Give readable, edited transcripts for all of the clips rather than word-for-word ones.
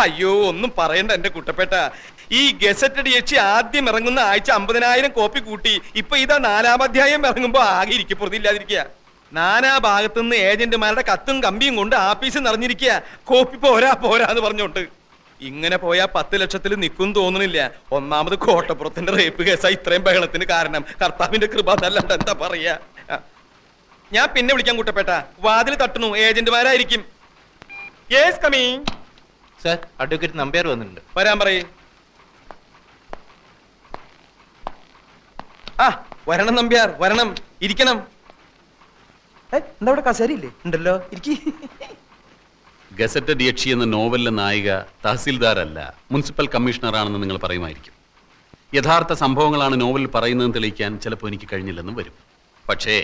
അയ്യോ ഒന്നും പറയണ്ട എന്റെ കുട്ടപ്പേട്ട. ഈ ഗസറ്റഡ് യക്ഷി ആദ്യം ഇറങ്ങുന്ന ആഴ്ച 50,000 കോപ്പി കൂട്ടി. ഇപ്പൊ ഇതാ 4-ാം അധ്യായം ഇറങ്ങുമ്പോ ആകെ ഇരിക്കപ്പെടുന്നില്ലാതിരിക്കുക. നാനാ ഭാഗത്തുനിന്ന് ഏജന്റുമാരുടെ കത്തും കമ്പിയും കൊണ്ട് ആഫീസ് നിറഞ്ഞിരിക്കുക. കോപ്പി പോരാന്ന് പറഞ്ഞോണ്ട്. ഇങ്ങനെ പോയാ 10 ലക്ഷത്തിൽ നിൽക്കും തോന്നുന്നില്ല. ഒന്നാമത് കോട്ടപ്പുറത്തിന്റെ റേപ്പ് കേസാ ഇത്രയും ബഹളത്തിന് കാരണം. കർത്താവിന്റെ കൃപ എന്നല്ലാണ്ട് എന്താ പറയാ. ഞാൻ പിന്നെ വിളിക്കാൻ കുട്ടപ്പേട്ട. വാതിൽ തട്ടുന്നു, ഏജന്റുമാരായിരിക്കും. Yes coming. Sir, advocate Nambiar വന്നിട്ടുണ്ട്. വരാൻ പറയേ. ആ വരണം നമ്പ്യാർ, വരണം. ഇരിക്കണം. എന്താ ഇവിടെ കസേരയില്ലേ? ഉണ്ടല്ലോ, ഇരിക്കി. ഗസറ്റഡ് യക്ഷി എന്ന നോവലിലെ നായിക തഹസീൽദാരല്ല, മുനിസിപ്പൽ കമ്മീഷണറാണെന്ന് നിങ്ങൾ പറയുമായിരിക്കും. യഥാർത്ഥ സംഭവങ്ങളാണ് നോവലിൽ പറയുന്നതെന്ന് തെളിയിക്കാൻ ചിലപ്പോൾ എനിക്ക് കഴിഞ്ഞില്ലെന്നും വരും. പക്ഷേ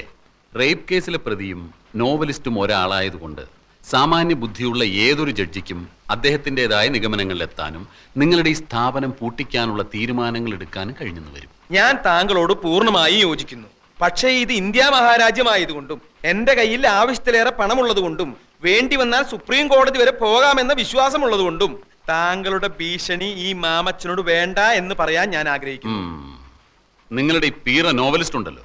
റേപ്പ് കേസിലെ പ്രതിയും നോവലിസ്റ്റും ഒരാളായതുകൊണ്ട് സാമാന്യ ബുദ്ധിയുള്ള ഏതൊരു ജഡ്ജിക്കും അദ്ദേഹത്തിൻ്റെതായ നിഗമനങ്ങളിലെത്താനും നിങ്ങളുടെ ഈ സ്ഥാപനം പൂട്ടിക്കാനുള്ള തീരുമാനങ്ങൾ എടുക്കാനും കഴിഞ്ഞെന്ന് വരും. ഞാൻ താങ്കളോട് പൂർണ്ണമായി യോജിക്കുന്നു. പക്ഷേ ഇത് ഇന്ത്യ മഹാരാജ്യമായതുകൊണ്ടും എന്റെ കയ്യിൽ ആവശ്യത്തിലേറെ പണമുള്ളത് കൊണ്ടും വേണ്ടി വന്നാൽ സുപ്രീം കോടതി വരെ പോകാമെന്ന വിശ്വാസമുള്ളത് കൊണ്ടും താങ്കളുടെ ഭീഷണി ഈ മാമച്ചനോട് വേണ്ട എന്ന് പറയാൻ ഞാൻ ആഗ്രഹിക്കുന്നു. നിങ്ങളുടെ ഈ പീറ നോവലിസ്റ്റ് ഉണ്ടല്ലോ,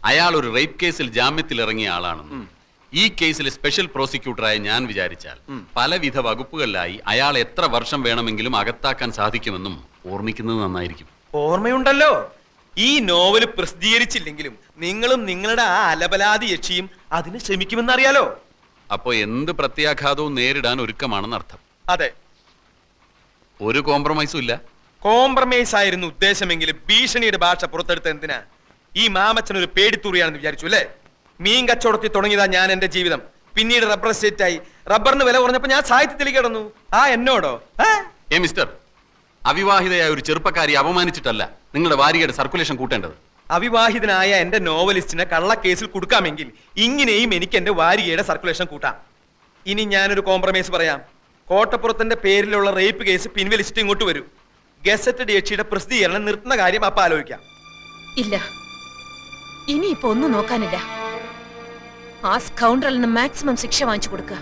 അയാൾ ഒരു റേപ്പ് കേസിൽ ജാമ്യത്തിൽ ഇറങ്ങിയ ആളാണെന്നും ഈ കേസിലെ സ്പെഷ്യൽ പ്രോസിക്യൂട്ടറായി ഞാൻ വിചാരിച്ചാൽ പലവിധ വകുപ്പുകളിലായി അയാൾ എത്ര വർഷം വേണമെങ്കിലും അകത്താക്കാൻ സാധിക്കുമെന്നും ഓർമ്മിക്കുന്നത് നന്നായിരിക്കും. ഓർമ്മയുണ്ടല്ലോ. ഈ നോവല് പ്രസിദ്ധീകരിച്ചില്ലെങ്കിലും നിങ്ങളും നിങ്ങളുടെ ആ അലബലാതി യക്ഷിയും അതിന് ശ്രമിക്കുമെന്നറിയാലോ. അപ്പോ എന്ത് പ്രത്യാഘാതവും നേരിടാൻ ഒരുക്കമാണെന്ന് അർത്ഥം. അതെ. ഒരു കോംപ്രമൈസും ഇല്ല. കോംപ്രമൈസ് ആയിരുന്നു ഉദ്ദേശമെങ്കിലും ഭീഷണിയുടെ ഭാഷ പുറത്തെടുത്ത എന്തിനാ? ഈ മാമച്ചൻ ഒരു പേടിത്തൂറിയാണെന്ന് വിചാരിച്ചു അല്ലേ? മീൻ കച്ചവടത്തിൽ തുടങ്ങിയതാ ഞാൻ എന്റെ ജീവിതം. പിന്നീട് റബ്ബർ എസ്റ്റേറ്റ് ആയി. റബ്ബറിന് വില കുറഞ്ഞപ്പോ ഞാൻ സാഹിത്യത്തിലേക്ക് കടന്നു. ആ എന്നോടോ? മിസ്റ്റർ, അവിവാഹിതയായ ഒരു ചെറുപ്പക്കാരി അപമാനിച്ചിട്ടല്ല നിങ്ങളുടെ വാരികയുടെ സർക്കുലേഷൻ കൂട്ടേണ്ടത്. അവിവാഹിതനായ എന്റെ നോവലിസ്റ്റിനെ കള്ളക്കേസിൽ കൊടുക്കാമെങ്കിൽ ഇങ്ങനെയും എനിക്ക് എന്റെ വാരികയുടെ സർക്കുലേഷൻ കൂട്ടാം. ഇനി ഞാനൊരു കോംപ്രമൈസ് പറയാം. കോട്ടപ്പുറത്തിന്റെ പേരിലുള്ള റേപ്പ് കേസ് പിൻവലിച്ചിട്ട് ഇങ്ങോട്ട് വരൂ. ഗസറ്റഡ് യക്ഷിയുടെ പ്രസിദ്ധീകരണം നിർത്തുന്ന കാര്യം അപ്പൊ ആലോചിക്കാം. ഇല്ല, ഇനിയിപ്പോ ഒന്നും നോക്കാനില്ല. ആ സ്കൗണ്ടറലിന് മാക്സിമം ശിക്ഷ വാങ്ങിച്ചു കൊടുക്കുക.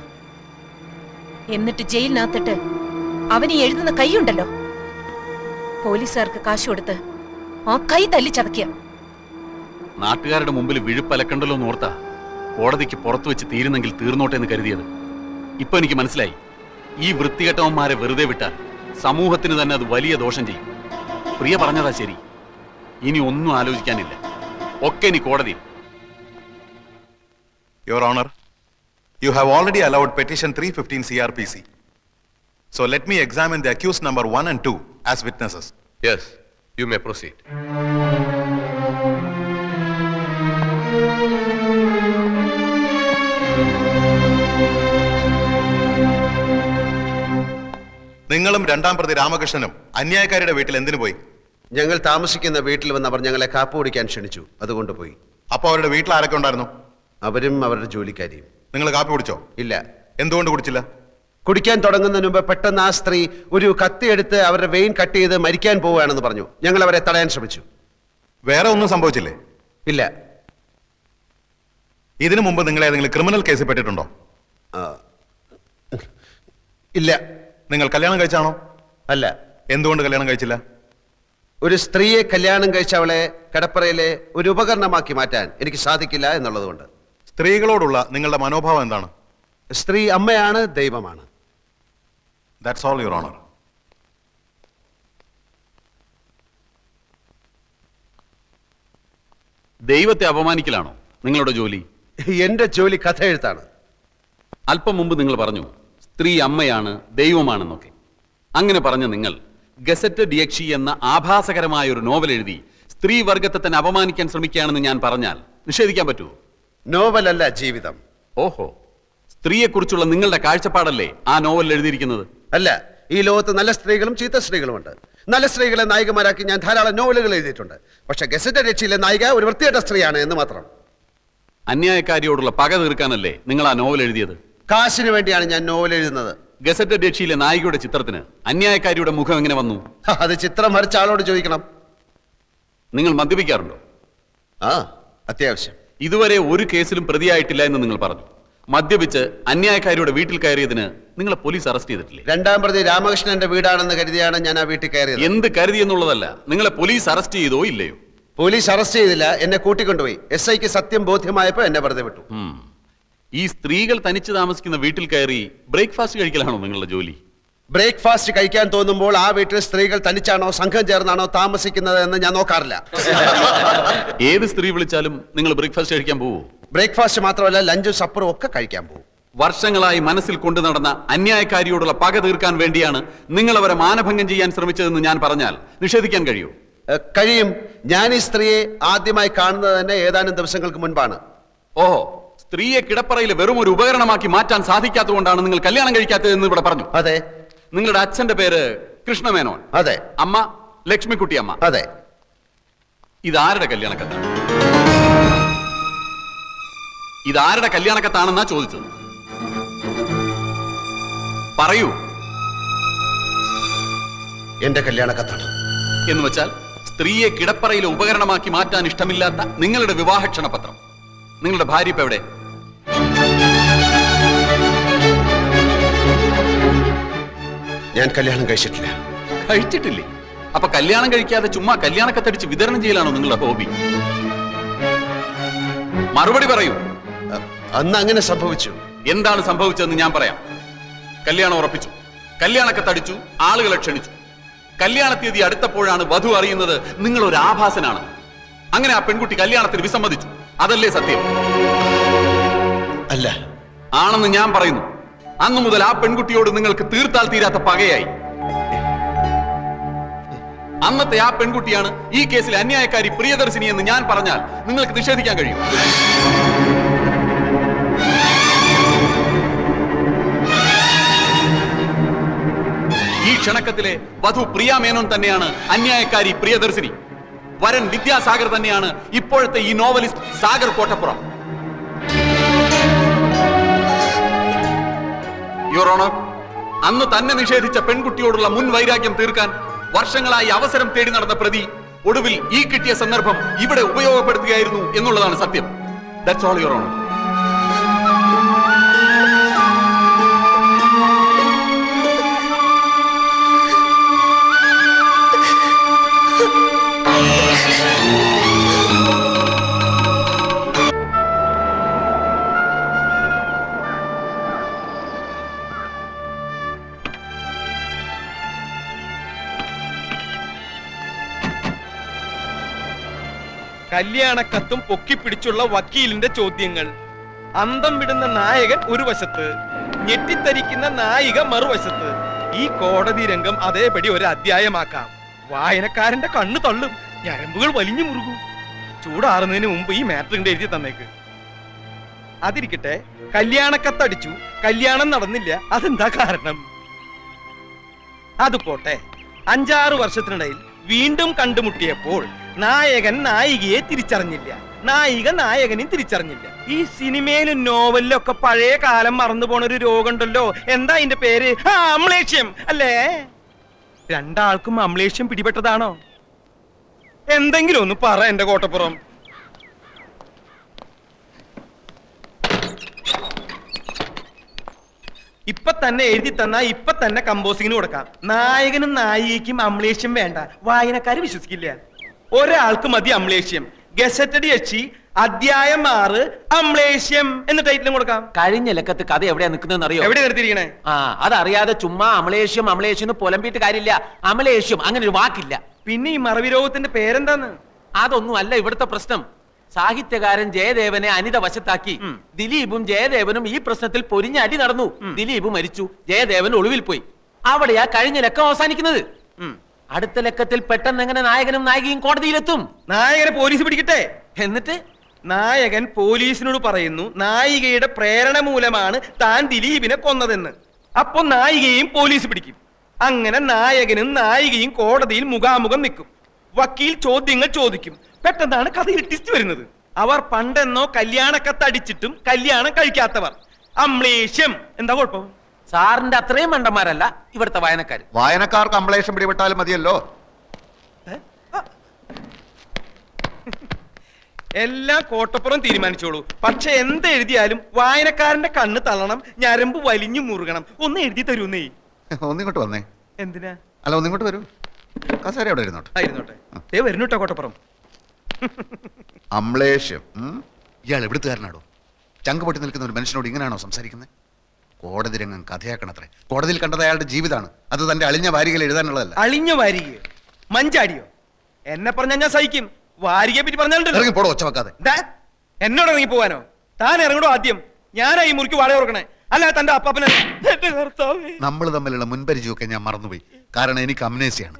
എന്നിട്ട് ജയിലിനകത്തിട്ട് അവന് എഴുതുന്ന കൈയുണ്ടല്ലോ, പോലീസുകാർക്ക് കാശ് കൊടുത്ത് ആ കൈ തല്ലി ചതയ്ക്കുക. നാട്ടുകാരുടെ മുമ്പിൽ വിഴുപ്പലക്കണ്ടല്ലോ എന്നോർത്താ കോടതിക്ക് പുറത്തു വെച്ച് തീരുന്നെങ്കിൽ തീർന്നോട്ടെ എന്ന് കരുതിയത്. ഇപ്പൊ എനിക്ക് മനസ്സിലായി, ഈ വൃത്തികെട്ടവന്മാരെ വെറുതെ വിട്ടാൽ സമൂഹത്തിന് തന്നെ അത് വലിയ ദോഷം ചെയ്യും. പ്രിയ പറഞ്ഞതാ ശരി. ഇനി ഒന്നും ആലോചിക്കാനില്ല, ഒക്കെ ഇനി കോടതി. Your Honor, you have already allowed petition 315 CRPC. So let me examine the accused number 1 and 2 as witnesses. Yes, you may proceed. നിങ്ങളും രണ്ടാം പ്രതി രാമകൃഷ്ണനും അന്യായക്കാരുടെ വീട്ടിൽ എന്തിനു പോയി? ഞങ്ങൾ താമസിക്കുന്ന വീട്ടിൽ വന്നവർ ഞങ്ങളെ കാപ്പ് കുടിക്കാൻ ക്ഷണിച്ചു, അതുകൊണ്ട് പോയി. അപ്പൊ അവരുടെ വീട്ടിൽ ആരൊക്കെ ഉണ്ടായിരുന്നു? അവരും അവരുടെ ജോലിക്കാരിയും. നിങ്ങൾ കാപ്പി കുടിച്ചോ? ഇല്ല. എന്തുകൊണ്ട് കുടിച്ചില്ല? കുടിക്കാൻ തുടങ്ങുന്നതിന് മുമ്പ് പെട്ടെന്ന് ആ സ്ത്രീ ഒരു കത്തിയെടുത്ത് അവരുടെ വെയിൻ കട്ട് ചെയ്ത് മരിക്കാൻ പോവുകയാണെന്ന് പറഞ്ഞു. ഞങ്ങൾ അവരെ തടയാൻ ശ്രമിച്ചു. വേറെ ഒന്നും സംഭവിച്ചില്ലേ? ഇല്ല. ഇതിനു മുമ്പ് നിങ്ങൾ ഏതെങ്കിലും ക്രിമിനൽ കേസിൽ പെട്ടിട്ടുണ്ടോ? ഇല്ല. നിങ്ങൾ കല്യാണം കഴിച്ചാണോ? അല്ല. എന്തുകൊണ്ട് കല്യാണം കഴിച്ചില്ല? ഒരു സ്ത്രീയെ കല്യാണം കഴിച്ചവളെ കടപ്പറയിലെ ഒരു ഉപകരണമാക്കി മാറ്റാൻ എനിക്ക് സാധിക്കില്ല എന്നുള്ളതുകൊണ്ട്. സ്ത്രീകളോടുള്ള നിങ്ങളുടെ മനോഭാവം എന്താണ്? സ്ത്രീ അമ്മയാണ്, ദൈവമാണ്. That's all, Your Honor. ദൈവത്തെ അപമാനിക്കലാണോ നിങ്ങളുടെ ജോലി? എന്റെ ജോലി കഥ എഴുത്താണ്. അല്പം മുമ്പ് നിങ്ങൾ പറഞ്ഞു സ്ത്രീ അമ്മയാണ്, ദൈവമാണെന്നൊക്കെ. അങ്ങനെ പറഞ്ഞ നിങ്ങൾ ഗസറ്റഡ് യക്ഷി എന്ന ആഭാസകരമായ ഒരു നോവൽ എഴുതി സ്ത്രീ വർഗത്തെ തന്നെ അപമാനിക്കാൻ ശ്രമിക്കുകയാണെന്ന് ഞാൻ പറഞ്ഞാൽ നിഷേധിക്കാൻ പറ്റുമോ? നോവലല്ല, ജീവിതം. ഓഹോ, സ്ത്രീയെക്കുറിച്ചുള്ള നിങ്ങളുടെ കാഴ്ചപ്പാടല്ലേ ആ നോവലിൽ എഴുതിയിരിക്കുന്നത്? അല്ല, ഈ ലോകത്ത് നല്ല സ്ത്രീകളും ചീത്ത സ്ത്രീകളുമുണ്ട്. നല്ല സ്ത്രീകളെ നായികമാരാക്കി ഞാൻ ധാരാളം നോവലുകൾ എഴുതിയിട്ടുണ്ട്. പക്ഷെ ഗസറ്റഡ് യക്ഷിയിലെ നായിക ഒരു വൃത്തികെട്ട സ്ത്രീയാണ് എന്ന് മാത്രം. അന്യായക്കാരിയോടുള്ള പക തീർക്കാനല്ലേ നിങ്ങൾ ആ നോവൽ എഴുതിയത്? കാശിന് വേണ്ടിയാണ് ഞാൻ നോവൽ എഴുതുന്നത്. ഗസറ്റഡ് യക്ഷിയിലെ നായികയുടെ ചിത്രത്തിന് അന്യായക്കാരിയുടെ മുഖം എങ്ങനെ വന്നു? അത് ചിത്രം വരച്ച ആളോട് ചോദിക്കണം. നിങ്ങൾ മദ്യപിക്കാറുണ്ടോ? ആ, അത്യാവശ്യം. ഇതുവരെ ഒരു കേസിലും പ്രതിയായിട്ടില്ല എന്ന് നിങ്ങൾ പറഞ്ഞു. മദ്യപിച്ച് അന്യായക്കാരിയുടെ വീട്ടിൽ കയറിയതിന് നിങ്ങളെ പോലീസ് അറസ്റ്റ് ചെയ്തിട്ടില്ലേ? രണ്ടാം പ്രതി രാമകൃഷ്ണന്റെ വീടാണെന്ന് കരുതിയാണ് ഞാൻ ആ വീട്ടിൽ കയറിയത്. എന്ത് കരുതി എന്നുള്ളതല്ല, നിങ്ങളെ പോലീസ് അറസ്റ്റ് ചെയ്തോ ഇല്ലയോ? പോലീസ് അറസ്റ്റ് ചെയ്തില്ല, എന്നെ കൂട്ടിക്കൊണ്ടുപോയി. SIക്ക് സത്യം ബോധ്യമായപ്പോ എന്നെ വെറുതെ വിട്ടു. ഈ സ്ത്രീകൾ തനിച്ച് താമസിക്കുന്ന വീട്ടിൽ കയറി ബ്രേക്ക്ഫാസ്റ്റ് കഴിക്കലാണോ നിങ്ങളുടെ ജോലി? ബ്രേക്ക്ഫാസ്റ്റ് കഴിക്കാൻ തോന്നുമ്പോൾ ആ വീട്ടിൽ സ്ത്രീകൾ തനിച്ചാണോ സംഘം ചേർന്നാണോ താമസിക്കുന്നത് എന്ന് ഞാൻ നോക്കാറില്ല. ഏത് സ്ത്രീ വിളിച്ചാലും നിങ്ങൾ ബ്രേക്ക്ഫാസ്റ്റ് കഴിക്കാൻ പോവോ? ബ്രേക്ക്ഫാസ്റ്റ് മാത്രമല്ല, ലഞ്ചും സപ്പറും ഒക്കെ കഴിക്കാൻ പോകും. വർഷങ്ങളായി മനസ്സിൽ കൊണ്ടു നടന്ന അന്യായക്കാരിയോടുള്ള പക തീർക്കാൻ വേണ്ടിയാണ് നിങ്ങൾ അവരെ മാനഭംഗം ചെയ്യാൻ ശ്രമിച്ചതെന്ന് ഞാൻ പറഞ്ഞാൽ നിഷേധിക്കാൻ കഴിയൂ? കഴിയും. ഞാൻ ഈ സ്ത്രീയെ ആദ്യമായി കാണുന്നത് തന്നെ ഏതാനും ദിവസങ്ങൾക്ക് മുൻപാണ്. ഓഹോ, സ്ത്രീയെ കിടപ്പറയിൽ വെറും ഒരു ഉപകരണമാക്കി മാറ്റാൻ സാധിക്കാത്തതുകൊണ്ടാണ് നിങ്ങൾ കല്യാണം കഴിക്കാത്തതെന്ന് ഇവിടെ പറഞ്ഞു. അതെ. നിങ്ങളുടെ അച്ഛന്റെ പേര് കൃഷ്ണമേനോൻ. അതെ. അമ്മ ലക്ഷ്മിക്കുട്ടി അമ്മ. അതെ. ഇതാരുടെ കല്യാണക്കത്താണ്? ഇതാരുടെ കല്യാണക്കത്താണെന്നാ ചോദിച്ചത്. പറയൂ. എന്റെ കല്യാണക്കത്താണ്. എന്ന് വെച്ചാൽ സ്ത്രീയെ കിടപ്പറയിലെ ഉപകരണമാക്കി മാറ്റാൻ ഇഷ്ടമില്ലാത്ത നിങ്ങളുടെ വിവാഹ ക്ഷണപത്രം. നിങ്ങളുടെ ഭാര്യ ഇപ്പൊ എവിടെ? ഞാൻ കല്യാണം കഴിച്ചിട്ടില്ല. കഴിച്ചിട്ടില്ലേ? അപ്പൊ കല്യാണം കഴിക്കാതെ ചുമ്മാ കല്യാണക്കത്തടിച്ച് വിതരണം ചെയ്യലാണോ നിങ്ങളുടെ ഹോബി? മറുപടി പറയൂ. അന്ന് അങ്ങനെ സംഭവിച്ചു. എന്താണ് സംഭവിച്ചതെന്ന് ഞാൻ പറയാം. കല്യാണം ഉറപ്പിച്ചു, കല്യാണക്കത്തടിച്ചു, ആളുകളെ ക്ഷണിച്ചു. കല്യാണ തീയതി അടുത്തപ്പോഴാണ് വധു അറിയുന്നത് നിങ്ങൾ ഒരു ആഭാസനാണ്. അങ്ങനെ ആ പെൺകുട്ടി കല്യാണത്തിന് വിസമ്മതിച്ചു. അതല്ലേ സത്യം? അല്ല. ആണെന്ന് ഞാൻ പറയുന്നു. അന്നു മുതൽ ആ പെൺകുട്ടിയോട് നിങ്ങൾക്ക് തീർത്താൽ തീരാത്ത പകയായി. അന്നത്തെ ആ പെൺകുട്ടിയാണ് ഈ കേസിലെ അന്യായക്കാരി പ്രിയദർശിനി എന്ന് ഞാൻ പറഞ്ഞാൽ നിങ്ങൾക്ക് നിഷേധിക്കാൻ കഴിയും? ഈ ക്ഷണക്കത്തിലെ വധു പ്രിയ മേനോൻ തന്നെയാണ് അന്യായക്കാരി പ്രിയദർശിനി. വരൻ വിദ്യാസാഗർ തന്നെയാണ് ഇപ്പോഴത്തെ ഈ novelist Sagar Kottappuram. Your honour, അന്ന് തന്നെ നിഷേധിച്ച പെൺകുട്ടിയോടുള്ള മുൻ വൈരാഗ്യം തീർക്കാൻ വർഷങ്ങളായി അവസരം തേടി നടന്ന പ്രതി ഒടുവിൽ ഈ കിട്ടിയ സന്ദർഭം ഇവിടെ ഉപയോഗപ്പെടുത്തുകയായിരുന്നു എന്നുള്ളതാണ് സത്യം. That's all your honour. കല്യാണക്കത്തും പൊക്കിപ്പിടിച്ചുള്ള വക്കീലിന്റെ ചോദ്യങ്ങൾ. അന്തം വിടുന്ന നായകൻ ഒരു വശത്ത്, ഞെട്ടിത്തരിക്കുന്ന നായിക മറുവശത്ത്. ഈ കോടതി രംഗം അതേപടി ഒരു അധ്യായമാക്കാം. വായനക്കാരന്റെ കണ്ണു തള്ളും, ഞരമ്പുകൾ വലിഞ്ഞു മുറുകും. ചൂടാറുന്നതിന് മുമ്പ് ഈ മാറ്ററിന്റെ എഴുതി തന്നേക്ക്. അതിരിക്കട്ടെ, കല്യാണക്കത്തടിച്ചു, കല്യാണം നടന്നില്ല. അതെന്താ കാരണം? അത് പോട്ടെ. 5-6 വർഷത്തിനിടയിൽ വീണ്ടും കണ്ടുമുട്ടിയപ്പോൾ നായകൻ നായികയെ തിരിച്ചറിഞ്ഞില്ല, നായിക നായകനെയും തിരിച്ചറിഞ്ഞില്ല. ഈ സിനിമയിലും നോവലിലും ഒക്കെ പഴയ കാലം മറന്നു പോണ ഒരു രോഗമുണ്ടല്ലോ. എന്താ അതിന്റെ പേര്? അമ്ലേഷ്യം അല്ലേ? രണ്ടാൾക്കും അമ്ലേഷ്യം പിടിപെട്ടതാണോ? എന്തെങ്കിലും ഒന്ന് പറ എന്റെ കോട്ടപ്പുറം. ഇപ്പൊ തന്നെ എഴുതി തന്നാ ഇപ്പൊ തന്നെ കമ്പോസിങ്ങിന് കൊടുക്കാം. നായകനും നായികയ്ക്കും അമ്ലേഷ്യം വേണ്ട, വായനക്കാര് വിശ്വസിക്കില്ല. ഒരാൾക്ക് മതി അമ്ലേഷ്യം. ഗസറ്റഡ് യക്ഷി അധ്യായം 6 അമ്ലേഷ്യം എന്ന ടൈറ്റിലും കൊടുക്കാം. കഴിഞ്ഞ ലക്കത്ത് കഥ എവിടെയാ നിൽക്കുന്നതെന്ന് അറിയോ? എവിടെ നിർത്തിയിരിക്കണേ? അതറിയാതെ ചുമ്മാ അമലേഷ്യം അമലേഷ്യം പുലമ്പിയിട്ട് കാര്യമില്ല. അമലേഷ്യം അങ്ങനെ ഒരു വാക്കില്ല. പിന്നെ ഈ മറവി രോഗത്തിന്റെ പേരെന്താന്ന്? അതൊന്നും അല്ല ഇവിടുത്തെ പ്രശ്നം. സാഹിത്യകാരൻ ജയദേവനെ അനിത വശത്താക്കി ദിലീപും ജയദേവനും ഈ പ്രശ്നത്തിൽ പൊരിഞ്ഞ അടി നടന്നു. ദിലീപ് മരിച്ചു, ജയദേവൻ ഒളിവിൽ പോയി. അവിടെയാ കഴിഞ്ഞ ലക്കം അവസാനിക്കുന്നത്. അടുത്ത ലക്കത്തിൽ പെട്ടെന്ന് എങ്ങനെ നായകനും നായികയും കോടതിയിലെത്തും? നായകനെ പോലീസ് പിടിക്കട്ടെ. എന്നിട്ട് നായകൻ പോലീസിനോട് പറയുന്നു നായികയുടെ പ്രേരണ മൂലമാണ് താൻ ദിലീപിനെ കൊന്നതെന്ന്. അപ്പൊ നായികയും പോലീസ് പിടിക്കും. അങ്ങനെ നായകനും നായികയും കോടതിയിൽ മുഖാമുഖം നിൽക്കും. വക്കീൽ ചോദ്യങ്ങൾ ചോദിക്കും. പെട്ടെന്നാണ് കഥയിൽ ട്വിസ്റ്റ് വരുന്നത്. അവർ പണ്ടെന്നോ കല്യാണക്കത്തടിച്ചിട്ടും കല്യാണം കഴിക്കാത്തവർ. അമ്ലേഷ്യം. എന്താ കുഴപ്പം? സാറിന്റെ അത്രയും മണ്ടന്മാരല്ല ഇവിടുത്തെ വായനക്കാര്. വായനക്കാർക്ക് അമ്ലേഷം പിടിപെട്ടാലും മതിയല്ലോ. എല്ലാം കോട്ടപ്പുറം തീരുമാനിച്ചോളൂ. പക്ഷെ എന്ത് എഴുതിയാലും വായനക്കാരന്റെ കണ്ണ് തള്ളണം, ഞരമ്പ് വലിഞ്ഞു മുറുകണം. ഒന്ന് എഴുതി തരൂന്നേ. ഒന്നിങ്ങോട്ട് വന്നേ. എന്തിനാ? അല്ല, ഒന്നിങ്ങോട്ട് വരൂ. കസേര അവിടെ ഇരുന്നോട്ടെ. ആയിരുന്നോട്ടെ. വരുന്നുട്ടോ കോട്ടപ്പുറം. അമ്ലേഷ്യം. ഇയാൾ എവിടുത്തുകാരനാടോ? ചങ്ക് പൊട്ടി നിൽക്കുന്ന ഒരു മനുഷ്യനോട് ഇങ്ങനെയാണോ സംസാരിക്കുന്നത്? കോടതി രംഗം കഥയാക്കണത്രേ. കോടതിയിൽ കണ്ടത് അയാളുടെ ജീവിതമാണ്. അത് തന്റെ അളിഞ്ഞ വാരികയിൽ എഴുതാനുള്ളതല്ല. അളിഞ്ഞ വാരികയോ മഞ്ചാടിയോ? എന്നെ പറഞ്ഞാൽ ഞാൻ സഹിക്കും. വാരികയെ പറ്റി പറഞ്ഞാലുണ്ടല്ലോ. ഇറങ്ങി പോടോ, ഒച്ച വെക്കാതെ. എന്നോട് ഇറങ്ങി പോവാനോ? താൻ ഇറങ്ങണോ ആദ്യം? ഞാനാ ഈ മുറിക്ക് വാടക കൊടുക്കണേ, അല്ല തന്റെ അപ്പാപ്പനല്ല. നമ്മൾ തമ്മിലുള്ള മുൻപരിചയമൊക്കെ ഞാൻ മറന്നുപോയി. കാരണം എനിക്ക് അമ്നേസിയാണ്.